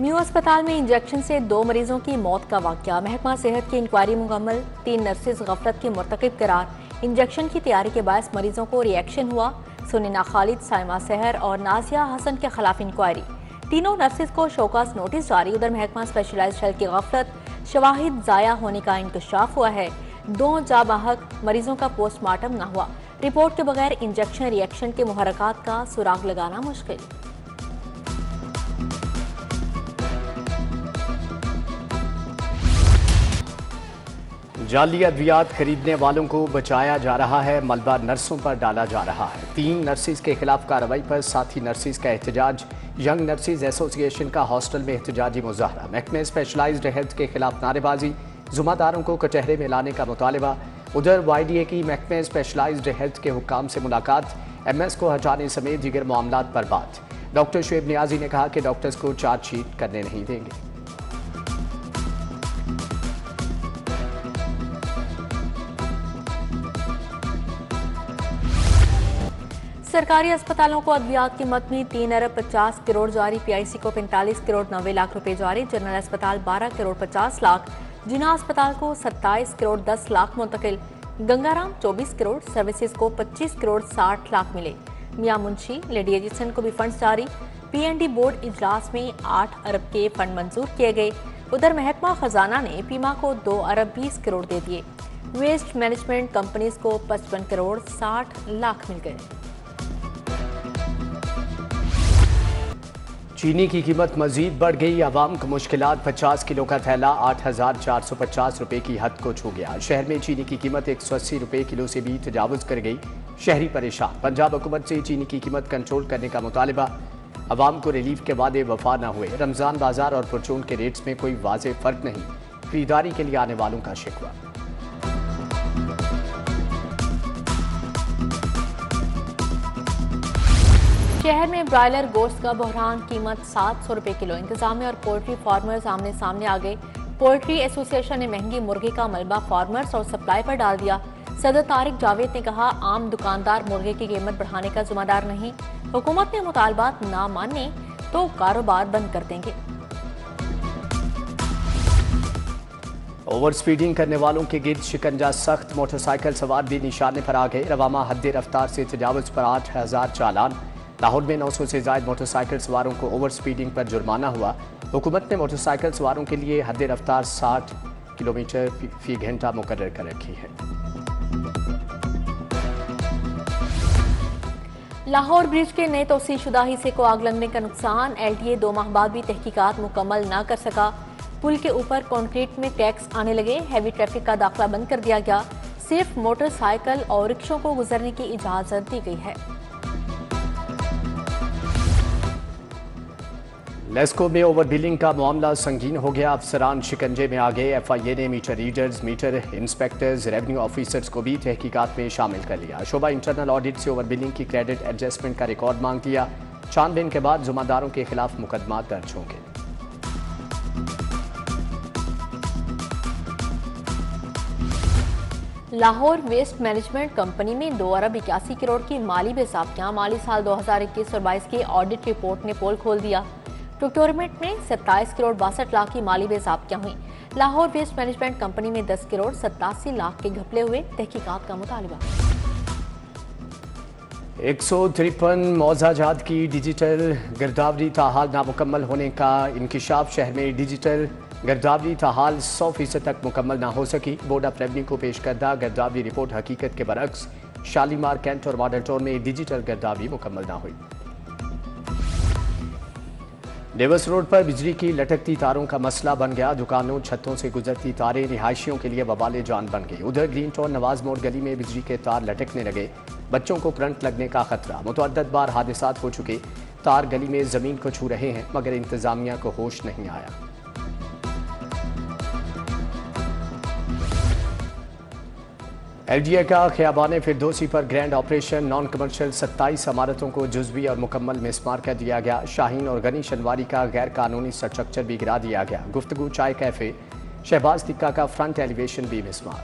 Mu अस्पताल में injection से 2 मरीजों की मौत का वाकया। महकमा सेहत की इंक्वायरी मुकम्मल। 3 नर्सेज गफलत की मुर्तकिब करार। इंजेक्शन की तैयारी के बायस मरीजों को रिएक्शन हुआ। सुनीना खालिद, साइमा सहर और नाजिया हसन के खिलाफ इंक्वायरी। तीनों नर्सेज को शोकास नोटिस जारी। उधर महकमा स्पेशलाइज्ड हेल्थ की गफलत, शवाहिद जाया होने का इंकशाफ हुआ है। 2 जाबाहक मरीजों का पोस्टमार्टम न हुआ। रिपोर्ट के बगैर इंजेक्शन रिएक्शन के मुहर्रकात का सुराग लगाना मुश्किल। जाली अद्वियात खरीदने वालों को बचाया जा रहा है, मलबा नर्सों पर डाला जा रहा है। 3 नर्सेज के खिलाफ कार्रवाई पर साथी नर्सेज का एहतजाज। यंग नर्सेज एसोसिएशन का हॉस्टल में एहतजाजी मुजाहरा। महकमे स्पेशलाइज्ड हेल्थ के खिलाफ नारेबाजी। जुम्मेदारों को कचहरे में लाने का मुतालबा। उधर YDA की महकमे स्पेशलाइज्ड हेल्थ के हुक्काम से मुलाकात। MS को हटाने समेत दीगर मामलात पर बात। डॉक्टर शुएब नियाजी ने कहा कि डॉक्टर्स को चार्जशीट करने नहीं देंगे। सरकारी अस्पतालों को अद्वियात कीमत में 3 अरब 50 करोड़ जारी। PIC को 45 करोड़ 90 लाख रुपए जारी। जनरल अस्पताल 12 करोड़ 50 लाख। जिना अस्पताल को 27 करोड़ 10 लाख मुंतकिल। गंगाराम 24 करोड़। सर्विसेज को 25 करोड़ 60 लाख मिले। मियां मुंशी, लेडी एजिसन को भी फंड जारी। PND बोर्ड इजलास में 8 अरब के फंड मंजूर किए गए। उधर महकमा खजाना ने पीमा को 2 अरब 20 करोड़ दे दिए। वेस्ट मैनेजमेंट कंपनीज को 55 करोड़ 60 लाख मिल गए। चीनी की कीमत मजीद बढ़ गई। आवाम को मुश्किलात। 50 किलो का थैला 8,450 रुपए की हद को छू गया। शहर में चीनी की कीमत 180 रुपए किलो से भी तजावुज कर गई। शहरी परेशान। पंजाब हुकूमत से चीनी की कीमत कंट्रोल करने का मुतालिबा। आवाम को रिलीफ के वादे वफा न हुए। रमजान बाजार और परचून के रेट्स में कोई वाज़ेह फर्क नहीं। खरीदारी के लिए आने वालों का शिकवा। शहर में ब्रायलर गोश्त का बहरान। कीमत 700 रुपए किलो। इंतजामिया और पोल्ट्री फार्मर्स आमने सामने आ गए। पोल्ट्री एसोसिएशन ने महंगी मुर्गी का मलबा फार्मर्स और सप्लाई पर डाल दिया। सदर तारिक जावेद ने कहा, आम दुकानदार मुर्गे की कीमत बढ़ाने का जिम्मेदार नहीं। हुकूमत ने मुतालबात ना माने तो कारोबार बंद कर देंगे। ओवर स्पीडिंग करने वालों के गिर्द शिकंजा सख्त। मोटरसाइकिल सवार भी निशाने पर आ गए। रवामा हद रफ्तार से तजावुज पर 8,000 चालान। लाहौर में 900 से ज्यादा मोटरसाइकिल सवारों को ओवर स्पीडिंग पर जुर्माना हुआ। हुकूमत ने मोटरसाइकिल सवारों के लिए हद रफ्तार 60 किलोमीटर फी घंटा मुकर्रर कर रखी है। लाहौर ब्रिज के नए तोसी शुदा हिस्से को आग लगने का नुकसान। LTA 2 माह बाद भी तहकीकात मुकम्मल न कर सका। पुल के ऊपर कंक्रीट में क्रैक्स आने लगे। हैवी ट्रैफिक का दाखिला बंद कर दिया गया। सिर्फ मोटरसाइकिल और रिक्शों को गुजरने की इजाजत दी गई है। लेस्को में ओवर बिलिंग का मामला संगीन हो गया। अफसरान शिकंजे में आ गए। FIA ने meter readers, meter inspectors, revenue officers को भी तहकीकात में शामिल कर लिया। शोबा इंटरनल ऑडिट से ओवर बिलिंग की क्रेडिट एडजस्टमेंट का रिकॉर्ड मांग लिया। छानबीन के बाद जुम्मेदारों के खिलाफ मुकदमा दर्ज होंगे। लाहौर वेस्ट मैनेजमेंट कंपनी में 2 अरब 81 करोड़ की माली बेसाबियां। माली साल 2021 और 22 की ऑडिट रिपोर्ट ने पोल खोल दिया। प्रोक्योरमेंट में 27 करोड़ 62 लाख की माली बेसाबियां हुई। लाहौर वेस्ट मैनेजमेंट कंपनी में 10 करोड़ 87 लाख के घपले हुए। तहकीकात का मुतालिबा। 153 मौजाजात की डिजिटल गिरदावरी ताहाल नामुकम्मल होने का इंकिशाफ। शहर में डिजिटल गिरदावरी ताहाल 100% तक मुकम्मल ना हो सकी। बोर्ड ऑफ रेवेन्यू को पेश करदा गिरदावरी रिपोर्ट हकीकत के बरक्स। शालीमार, कैंट और मॉडल टाउन में डिजिटल गिरदावरी मुकम्मल ना हुई। डेवस रोड पर बिजली की लटकती तारों का मसला बन गया। दुकानों, छतों से गुजरती तारें रिहायशियों के लिए वबाले जान बन गई। उधर ग्रीन टाउन नवाज मोड़ गली में बिजली के तार लटकने लगे। बच्चों को करंट लगने का खतरा। मुतअद्दिद बार हादसात हो चुके। तार गली में जमीन को छू रहे हैं मगर इंतजामिया को होश नहीं आया। LGA का खियाबान फिरदौसी पर ग्रैंड ऑपरेशन। नॉन कमर्शियल 27 इमारतों को जुज़वी और मुकम्मल मिसमार कर दिया गया। शाहीन और गनी शनवारी का गैर कानूनी स्ट्रक्चर भी गिरा दिया गया। गुफ्तगू चाय कैफे, शहबाज तिक्का का फ्रंट एलिवेशन भी मिसमार।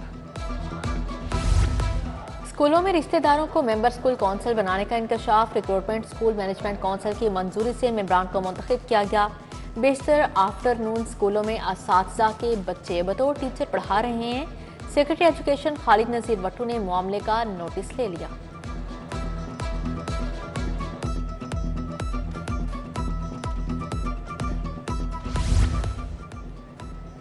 स्कूलों में रिश्तेदारों को मेंबर स्कूल कौंसिल बनाने का इंकशाफ। रिक्रूटमेंट स्कूल मैनेजमेंट कौंसिल की मंजूरी से मेंबरान को मुंतखब किया गया। बेशतर आफ्टरनून स्कूलों में असातिज़ा के बच्चे बतौर टीचर पढ़ा रहे हैं। सेक्रेटरी एजुकेशन खालिद नज़ीर वट्टू ने मामले का नोटिस ले लिया।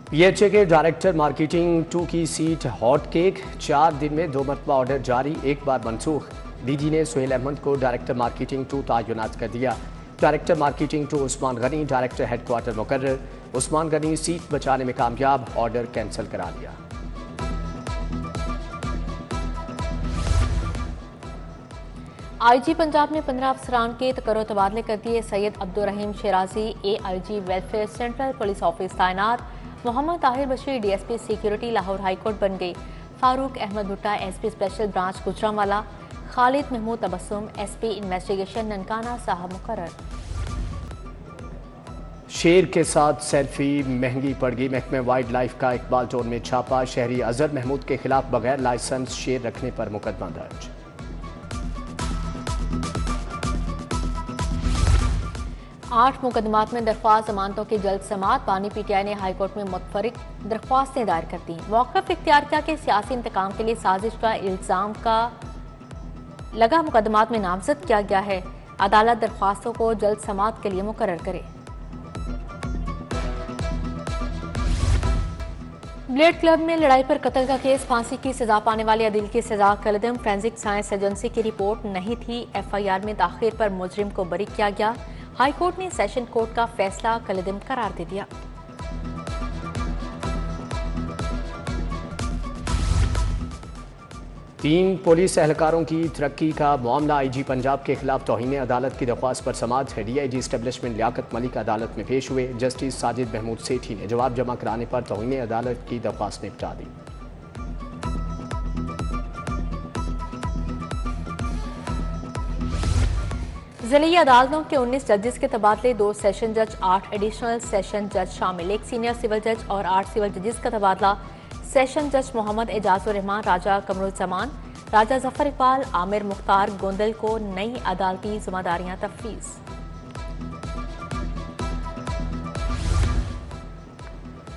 पीएचए के डायरेक्टर मार्केटिंग 2 की सीट हॉट केक, 4 दिन में 2 मरतबा ऑर्डर जारी, एक बार मनसूख। डीजी ने सुहेल अहमद को डायरेक्टर मार्केटिंग 2 तैनात कर दिया। Director marketing 2 Usman Ghani, director headquarter मुकर्रर। उस्मान गनी सीट बचाने में कामयाब, ऑर्डर कैंसिल करा लिया। आईजी पंजाब ने 15 अफसरान के तकर्रो तबादले कर दिए। Syed Abdurrahim Sherazi AIG welfare central police office तैनात। Mohammad Tahir Bashir DSP security Lahore high court बन गए। Farooq Ahmad Bhutta SP special branch Gujranwala. Khalid Mahmood Tabassum SP investigation Nankana Sahib मुकर्रर। शेर के साथ सेल्फी महंगी पड़ गई। महकमे वाइल्ड लाइफ का इकबाल टोन में छापा। शहरी अजहर महमूद के खिलाफ बगैर लाइसेंस शेर रखने पर मुकदमा दर्ज। 8 मुकदमात में दरख्वास्त जमानतों की जल्द समाअत। बानी PTI ने हाईकोर्ट में मुतफरिक दरख्वास्तें दायर कर दी। मौक़िफ़ इख्तियार किया कि सियासी इंतकाम के लिए साजिश का इल्ज़ाम का लगा मुकदमात में नामजद किया गया है। अदालत दरख्वास्तों को जल्द समाअत के लिए मुकर्रर करे। ब्लेड क्लब में लड़ाई पर कत्ल का केस, फांसी की सजा पाने वाले अदिल की सजा कलदम। फोरेंसिक साइंस एजेंसी की रिपोर्ट नहीं थी। FIR में ताखीर पर मुजरिम को बरी किया गया। हाईकोर्ट ने सेशन कोर्ट का फैसला कलदम करार दे दिया। तीन पुलिस एहलकारों की तरक्की का मामला। IG पंजाब के खिलाफ तौहीन अदालत की दरख्वास्त पर समाअत है। DIG एस्टेब्लिशमेंट लियाकत मलिक अदालत में पेश हुए। जस्टिस साजिद महमूद सेठी ने जवाब जमा कराने पर तौहीन अदालत की दरख्वास्त निपटा दी। ज़िली अदालतों के 19 जजेस के तबादले, 2 सेशन जज, 8 एडिशनल सेशन जज शामिल, 1 सीनियर सिविल जज और 8 सिविल जजेस का तबादला। सेशन जज मोहम्मद एजाजुर रहमान, राजा कमरुज़्ज़मान, राजा जफर इकबाल, आमिर मुख्तार गोंदल को नई अदालती जिम्मेदारियां तफवीज़।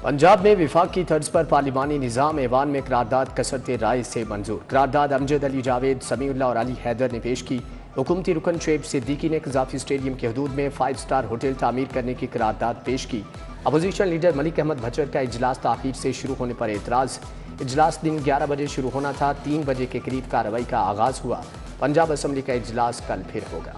पंजाब में विफाक की तर्ज पर पार्लिमानी निज़ाम ऐवान में करारदाद कसरते राय से मंजूर। करारदाद अमजद अली जावेद, समीउल्लाह और अली हैदर ने पेश की। हुकूमती रुकन शुएब सिद्दीकी ने कज़ाफ़ी स्टेडियम के हदूद में 5 स्टार होटल तामीर करने की करारदाद पेश की। अपोजिशन लीडर मलिक अहमद भचर का इजलास ताख़ीर से शुरू होने पर एतराज़। इजलास दिन 11 बजे शुरू होना था, 3 बजे के करीब कार्रवाई का आगाज़ हुआ। पंजाब असम्बली का इजलास कल फिर होगा।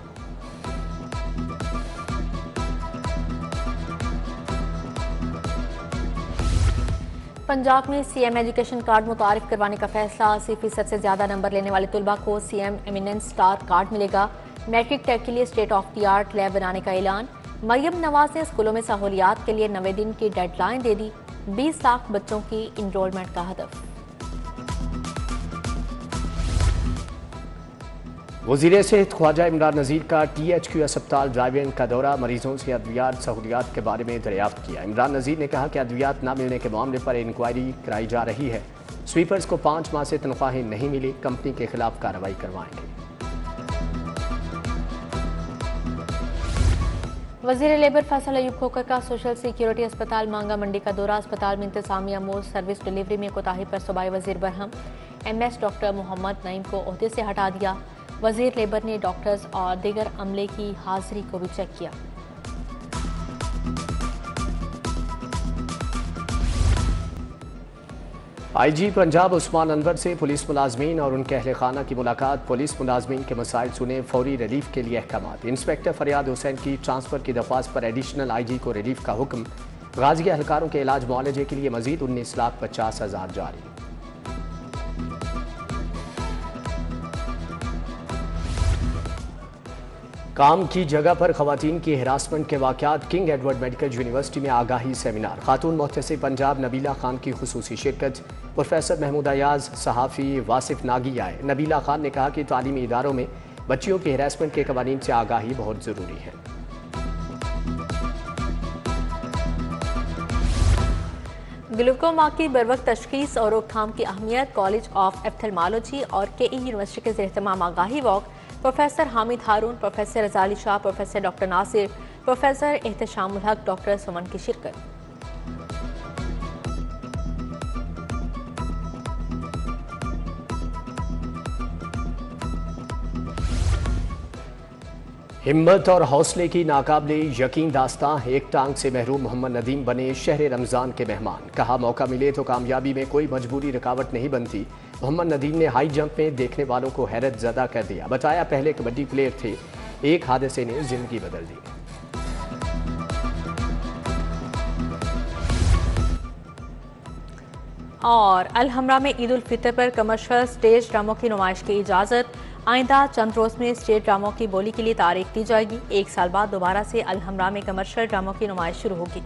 पंजाब में CM एजुकेशन कार्ड मुतारिफ करवाने का फैसला। 80% से ज्यादा नंबर लेने वाले तुलबा को CM एमिनेंस स्टार कार्ड मिलेगा। मैट्रिक टेक के लिए state of the art lab बनाने का ऐलान। मरियम नवाज ने स्कूलों में सहूलियात के लिए 90 दिन की डेडलाइन दे दी। 20 लाख बच्चों की इनरोलमेंट का हदफ। वज़ीर सेहत ख्वाजा इमरान नज़ीर का THQ अस्पताल ड्राइव-इन का दौरा। मरीजों से अद्वियात सहूलियात के बारे में दरियाफ्त किया। इमरान नज़ीर ने कहा कि अद्वियात न मिलने के मामले पर इंक्वायरी कराई जा रही है। स्वीपर्स को 5 माह से तनख्वाहें नहीं मिली, कंपनी के खिलाफ कार्रवाई करवाएंगे। वज़ीर लेबर फैसल अयूब खोकर का सोशल सिक्योरिटी अस्पताल मांगा मंडी का दौरा। अस्पताल में इंतजामिया मोर सर्विस डिलीवरी में कोताही पर सूबाई वज़ीर बरहम। MS डॉक्टर मोहम्मद नईम को ओहदे से हटा दिया। वज़ीर लेबर ने डॉक्टर्स और दीगर अमले की हाजिरी को भी चेक किया। IG पंजाब उस्मान अनवर से पुलिस मुलाजमीन और उनके अहल खाना की मुलाकात। पुलिस मुलाजमीन के मसाइल सुने, फौरी रिलीफ के लिए अहकामात। इंस्पेक्टर फरियाद हुसैन की ट्रांसफर की दरख्वास्त पर एडिशनल IG को रिलीफ का हुक्म। गाजी एहलकारों के इलाज मुआलजे के लिए मजीद 19,50,000 जारी। काम की जगह पर खवातीन की हिरासमेंट के वाक़यात। किंग एडवर्ड मेडिकल यूनिवर्सिटी में आगाही सेमिनार। खातून मुहतसिब पंजाब नबीला खान की खुसूसी शिरकत। प्रोफेसर महमूद अयाज, सहाफ़ी वासिफ नागी आए। नबीला खान ने कहा कि तालीमी इदारों में बच्चियों की हिरासमेंट के कवानीन से आगाही बहुत ज़रूरी है। ग्लूकोमा की बरवक्त तशखीस और रोकथाम की अहमियत। कॉलेज ऑफ एप्थेल्मोलॉजी और KE यूनिवर्सिटी के ज़ेर-ए-एहतमाम आगाही walk. Professor Hamid Haroon, professor Raza Ali Shah, professor doctor Nasir, professor Ehtashamul Haq, doctor सुमन की शिरकत। हिम्मत और हौसले की नाकाबिले यकीन दास्तां, एक टांग से महरूम मोहम्मद नदीम बने शहर रमज़ान के मेहमान। कहा, मौका मिले तो कामयाबी में कोई मजबूरी रुकावट नहीं बनती। मोहम्मद नदीम ने हाई जंप में देखने वालों को हैरत ज़दा कर दिया। बताया, पहले कबड्डी प्लेयर थे, एक हादसे ने जिंदगी बदल दी। और अलहमरा में ईद उल फितर पर कमर्शियल स्टेज ड्रामों की नुमाइश की इजाज़त। आइंदा चंद रोज़ में स्टेज ड्रामों की बोली के लिए तारीख दी जाएगी। 1 साल बाद दोबारा से अलहमरा में कमर्शियल ड्रामों की नुमाइश शुरू होगी।